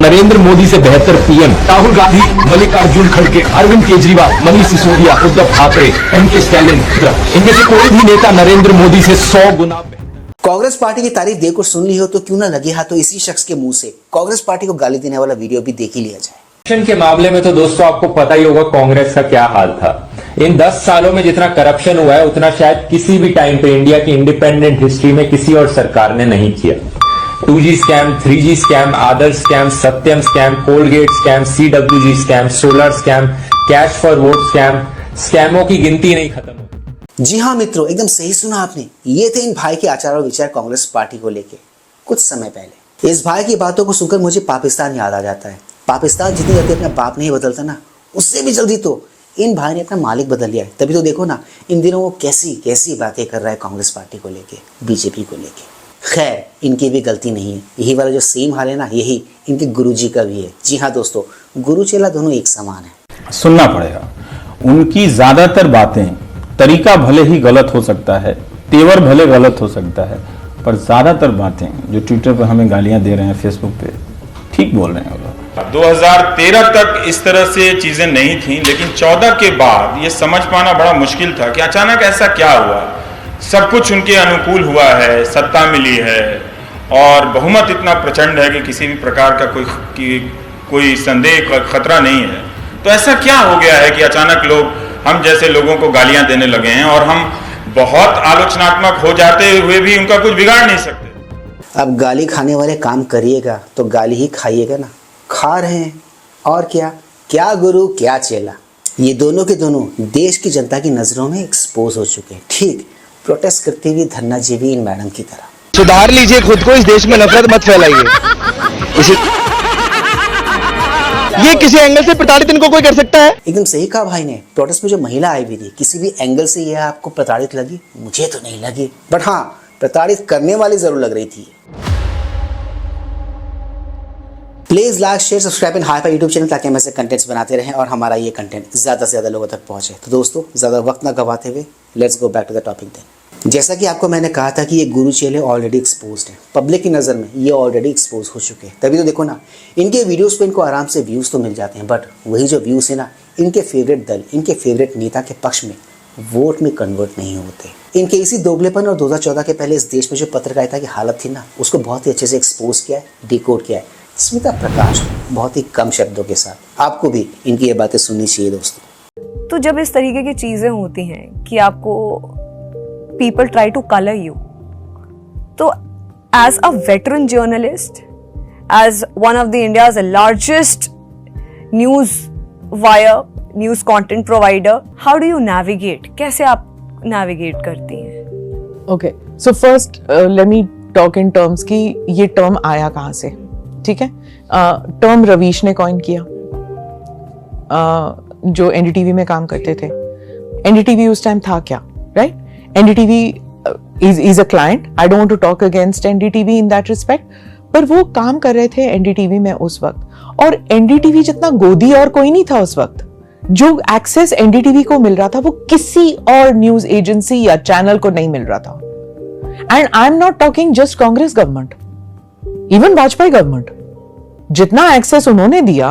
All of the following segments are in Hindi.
नरेंद्र मोदी से बेहतर पीएम राहुल गांधी, मल्लिकार्जुन खड़गे, अरविंद केजरीवाल, मनीष सिसोदिया, उद्धव ठाकरे, एमके स्टैलिन, इनमें से कोई भी नेता नरेंद्र मोदी से 100 गुना। कांग्रेस पार्टी की तारीफ देखकर सुन ली हो तो क्यों ना लगे हाथों इसी शख्स के मुंह से कांग्रेस पार्टी को गाली देने वाला वीडियो भी देख ही लिया जाए। करप्शन के मामले में तो दोस्तों आपको पता ही होगा कांग्रेस का क्या हाल था। इन 10 सालों में जितना करप्शन हुआ है उतना शायद किसी भी टाइम पे इंडिया की इंडिपेंडेंट हिस्ट्री में किसी और सरकार ने नहीं किया। 2G scam, 3G scam, Adarsh scam, Satyam scam, Coalgate scam, CWG scam, solar scam, cash for vote scam, स्कैमों की गिनती नहीं खत्म होती। जी हाँ मित्रों, एकदम सही सुना आपने। ये थे इन भाई के आचार और विचार कांग्रेस पार्टी को लेके कुछ समय पहले। इस भाई की बातों को सुनकर मुझे पाकिस्तान याद आ जाता है। पाकिस्तान जितनी जल्दी अपना बाप नहीं बदलता ना, उससे भी जल्दी तो इन भाई ने अपना मालिक बदल लिया है। तभी तो देखो ना इन दिनों वो कैसी कैसी बातें कर रहा है कांग्रेस पार्टी को लेके, बीजेपी को लेके। खैर, इनकी भी गलती नहीं है। यही वाला जो सेम हाल है ना, यही इनके गुरुजी का भी है। जी हाँ दोस्तों, गुरु चेला दोनों एक समान है। सुनना पड़ेगा। उनकी ज्यादातर बातें, तरीका भले ही गलत हो सकता है, तेवर भले गलत हो सकता है, पर ज्यादातर बातें जो ट्विटर पर हमें गालियां दे रहे हैं, फेसबुक पे, ठीक बोल रहे हैं वो लोग। 2013 तक इस तरह से चीजें नहीं थी, लेकिन 14 के बाद ये समझ पाना बड़ा मुश्किल था कि अचानक ऐसा क्या हुआ। सब कुछ उनके अनुकूल हुआ है, सत्ता मिली है और बहुमत इतना प्रचंड है कि किसी भी प्रकार का कोई संदेह खतरा नहीं है। तो ऐसा क्या हो गया है कि अचानक लोग हम जैसे लोगों को गालियां देने लगे हैं और हम बहुत आलोचनात्मक हो जाते हुए भी उनका कुछ बिगाड़ नहीं सकते। अब गाली खाने वाले काम करिएगा तो गाली ही खाइएगा ना। खा रहे हैं और क्या गुरु क्या चेला, ये दोनों के दोनों देश की जनता की नजरों में एक्सपोज हो चुके हैं। ठीक प्रोटेस्ट करती हुई धन्ना जी भी इन मैडम की तरह। सुधार लीजिए खुद को, इस देश में नफरत मत फैलाइए। ये किसी एंगल से प्रताड़ित इनको कोई कर सकता है। एकदम सही कहा भाई ने। प्रोटेस्ट में जो महिला आई भी थी, किसी भी एंगल से यह आपको प्रताड़ित लगी? मुझे तो नहीं लगी, बट हाँ प्रताड़ित करने वाली जरूर लग रही थी। Please like, share, subscribe and hi fi YouTube channel, ताकि हम ऐसे कंटेंट्स बनाते रहें और हमारा ये कंटेंट ज्यादा से ज्यादा लोगों तक पहुंचे। तो दोस्तों ज्यादा वक्त ना गवाते हुए let's go back to the topic then. जैसा कि आपको मैंने कहा था कि ये गुरु चेले ऑलरेडी एक्सपोज्ड हैं, पब्लिक की नज़र में ये ऑलरेडी एक्सपोज हो चुके हैं। तभी तो देखो ना इनके वीडियोस पे इनको आराम से व्यूज़ तो मिल जाते हैं, बट वही जो व्यूज़ है ना, इनके फेवरेट दल, इनके फेवरेट नेता के पक्ष में वोट में कन्वर्ट नहीं होते। इनके इसी दोगलेपन और 2014 के पहले इस देश में जो पत्रकारिता की हालत थी ना, उसको बहुत ही अच्छे से एक्सपोज किया है, डिकोड किया है स्मिता प्रकाश बहुत ही कम शब्दों के साथ। आपको भी इनकी ये बातें सुननी चाहिए दोस्तों। तो जब इस तरीके की चीजें होती हैं कि आपको people try to colour you, तो as a veteran journalist, as one of the India's largest news wire, news content provider, how do you navigate, कैसे आप नेविगेट करती हैं? Okay, so first let me talk in terms कि ये टर्म आया कहाँ से। ठीक है, टर्म रवीश ने कॉइन किया, जो एनडीटीवी में काम करते थे। एनडीटीवी उस टाइम था क्या, right? NDTV is a client, I don't want to talk against NDTV in that respect, पर वो काम कर रहे थे एनडीटीवी में उस वक्त। और एनडीटीवी जितना गोदी और कोई नहीं था उस वक्त। जो एक्सेस एनडीटीवी को मिल रहा था वो किसी और न्यूज एजेंसी या चैनल को नहीं मिल रहा था। And I am not talking just Congress government, even Vajpayee government, जितना एक्सेस उन्होंने दिया,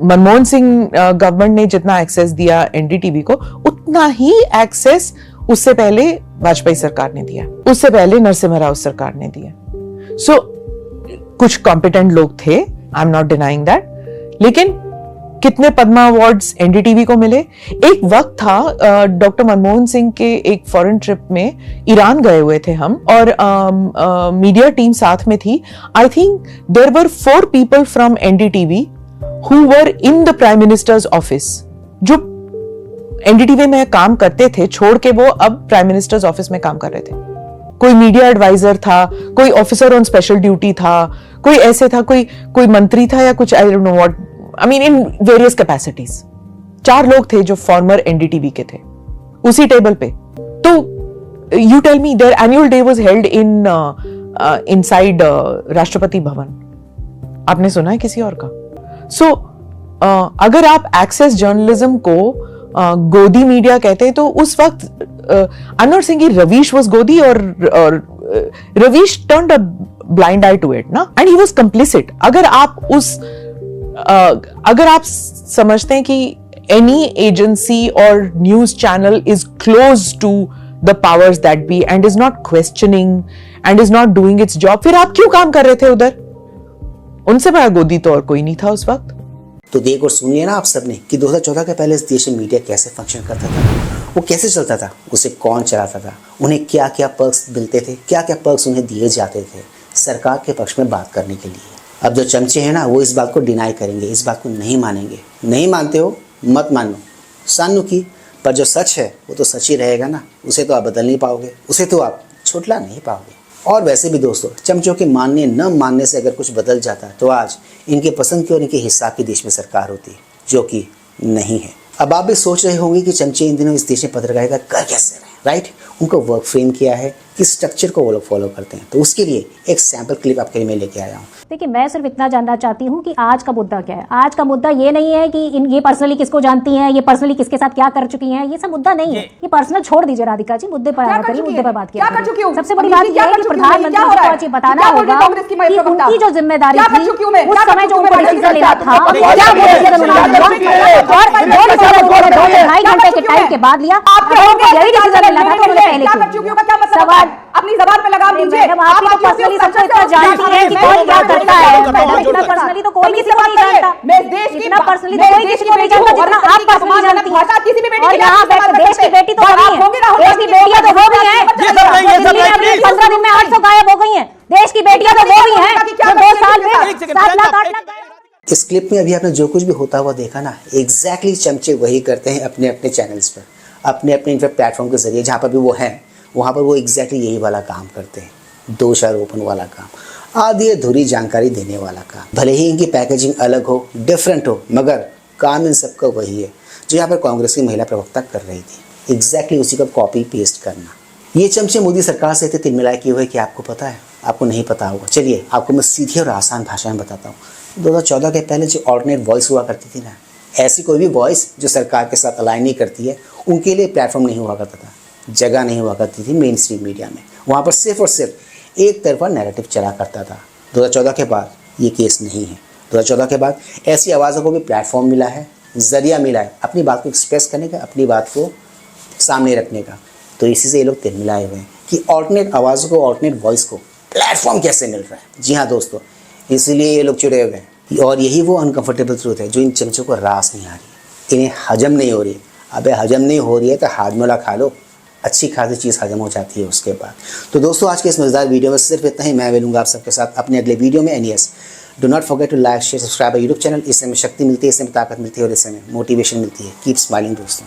मनमोहन सिंह गवर्नमेंट ने जितना एक्सेस दिया एनडीटीवी को, उतना ही एक्सेस उससे पहले वाजपेयी सरकार ने दिया, उससे पहले नरसिम्हा राव सरकार ने दिया। सो कुछ कॉम्पिटेंट लोग थे, I am not denying that, लेकिन कितने पद्मा अवार्ड्स एनडीटीवी को मिले? एक वक्त था डॉक्टर मनमोहन सिंह के एक फॉरेन ट्रिप में ईरान गए हुए थे हम, और मीडिया टीम साथ में थी। I think there were 4 people from NDTV who were in the prime minister's office, जो एनडीटीवी में काम करते थे, छोड़ के वो अब प्राइम मिनिस्टर्स ऑफिस में काम कर रहे थे। कोई मीडिया एडवाइजर था, कोई ऑफिसर ऑन स्पेशल ड्यूटी था, कोई ऐसे था, कोई मंत्री था या कुछ, I don't know what, I mean in various capacities। 4 लोग थे जो फॉर्मर एनडीटीवी के थे उसी टेबल पे। तो you tell me their annual day was held in inside Rashtrapati Bhavan. आपने सुना है किसी और का? So अगर आप एक्सेस जर्नलिज्म को गोदी मीडिया कहते हैं, तो उस वक्त I'm not saying कि रवीश was गोदी और Ravish turned a blind eye to it ना, and he was complicit. अगर आप समझते हैं कि any agency or news channel is close to the powers that be and is not questioning and is not doing its job, फिर आप क्यों काम कर रहे थे उधर? उनसे बड़ा गोदी तो और कोई नहीं था उस वक्त। तो देख और सुन लिया ना आप सबने कि 2014 के पहले इस देश में मीडिया कैसे फंक्शन करता था, वो कैसे चलता था, उसे कौन चलाता था, उन्हें क्या क्या पर्क्स मिलते थे, क्या क्या पर्क्स उन्हें दिए जाते थे सरकार के पक्ष में बात करने के लिए। अब जो चमचे हैं ना वो इस बात को डिनाई करेंगे, इस बात को नहीं मानेंगे। नहीं मानते हो मत मानो, सानू की, पर जो सच है वो तो सच ही रहेगा ना, उसे तो आप बदल नहीं पाओगे, उसे तो आप छुटला नहीं पाओगे। और वैसे भी दोस्तों, चमचों के मानने न मानने से अगर कुछ बदल जाता तो आज इनके पसंद की और इनके हिसाब की देश में सरकार होती, जो कि नहीं है। अब आप भी सोच रहे होंगे कि चमचे इन दिनों इस देश में पत्रकारिता कर कैसे रहे, राइट? उनको वर्क फ्रेम किया है, किस स्ट्रक्चर को वो लोग फॉलो करते हैं। तो उसके लिए एक सैंपल क्लिप आपके लिए मैं लेके आया हूँ। देखिए, मैं सिर्फ इतना जानना चाहती हूँ कि आज का मुद्दा क्या है। आज का मुद्दा ये नहीं है कि ये पर्सनली किसको जानती हैं, ये पर्सनली किसके साथ क्या कर चुकी हैं, ये सब मुद्दा नहीं है। ये पर्सनल छोड़ दीजिए राधिका जी, मुद्दे पर आया करिए, मुद्दे पर बात किया करिए। सबसे बड़ी बात यह है कि प्रधानमंत्री को आज ये बताना होगा कि उनकी जो जिम्मेदारी थी उस समय जो उनको डिसीजन लेना था, क्या वो डिसीजन उन्होंने लिया और 2.5 घंटे के टाइम के बाद लिया। यही डिसीजन लेना था तो उन्होंने पहले किया। सवाल अपनी जबान पे लगाम दीजिए। आप तो पर्सनली सबको इतना जानती हैं कि कौन क्या करता है। इतना पर्सनली तो कोई किसी को नहीं जानता। मैं देश की इतना पर्सनली तो कोई किसी को नहीं जानता जितना आप पर्सनली जानती हैं। किसी भी बेटी और यहाँ देश की बेटी तो नहीं है, देश की बेटियां तो हो गई हैं। 15 दिन में 800 गायब हो गई हैं। देश की बेटियां तो हो गई हैं जो 2 साल में 7 लाख 8 लाख। इस क्लिप में अभी आपने जो कुछ भी होता हुआ देखा ना, एग्जैक्टली चमचे वही करते हैं अपने अपने चैनल्स पर, अपने अपने प्लेटफॉर्म के जरिए जहाँ पर भी वो हैं वहाँ पर वो एग्जैक्टली यही वाला काम करते हैं। दोषारोपण वाला काम, आधी अधूरी जानकारी देने वाला काम। भले ही इनकी पैकेजिंग अलग हो, डिफरेंट हो, मगर काम इन सबका वही है जो यहाँ पर कांग्रेस की महिला प्रवक्ता कर रही थी। एग्जैक्टली उसी का कॉपी पेस्ट करना। ये चमचे मोदी सरकार से इतने तिलमिलाए किए हुए कि आपको पता है, आपको नहीं पता होगा। चलिए आपको मैं सीधी और आसान भाषा में बताता हूँ। 2014 के पहले जो ऑल्टरनेट वॉइस हुआ करती थी ना, ऐसी कोई भी वॉइस जो सरकार के साथ अलाइन नहीं करती है, उनके लिए प्लेटफॉर्म नहीं हुआ करता था, जगह नहीं हुआ करती थी मेन स्ट्रीम मीडिया में। वहाँ पर सिर्फ और सिर्फ एक तरफा नैरेटिव चला करता था। 2014 के बाद ये केस नहीं है। 2014 के बाद ऐसी आवाज़ों को भी प्लेटफॉर्म मिला है, जरिया मिला है अपनी बात को एक्सप्रेस करने का, अपनी बात को सामने रखने का। तो इसी से ये लोग तिलमिलाए हुए हैं कि ऑल्टरनेट आवाज़ों को, ऑल्टरनेट वॉइस को प्लेटफॉर्म कैसे मिल रहा है। जी हाँ दोस्तों, इसीलिए ये लोग चिड़े हुए हैं। और यही वो अनकंफर्टेबल ट्रूथ है जो इन चमचों को रास नहीं आ रही, इन्हें हजम नहीं हो रही है। अबे हजम नहीं हो रही है तो हाजमोला खा लो, अच्छी खासी चीज़ हजम हो जाती है उसके बाद। तो दोस्तों आज के इस मज़ेदार वीडियो में सिर्फ इतना ही। मैं मिलूंगा आप सबके साथ अपने अगले वीडियो में। And yes, do not forget to like share subscribe YouTube channel. इससे हमें शक्ति मिलती है, इससे हमें ताकत मिलती है और इससे हमें मोटिवेशन मिलती है। कीप स्माइलिंग दोस्तों।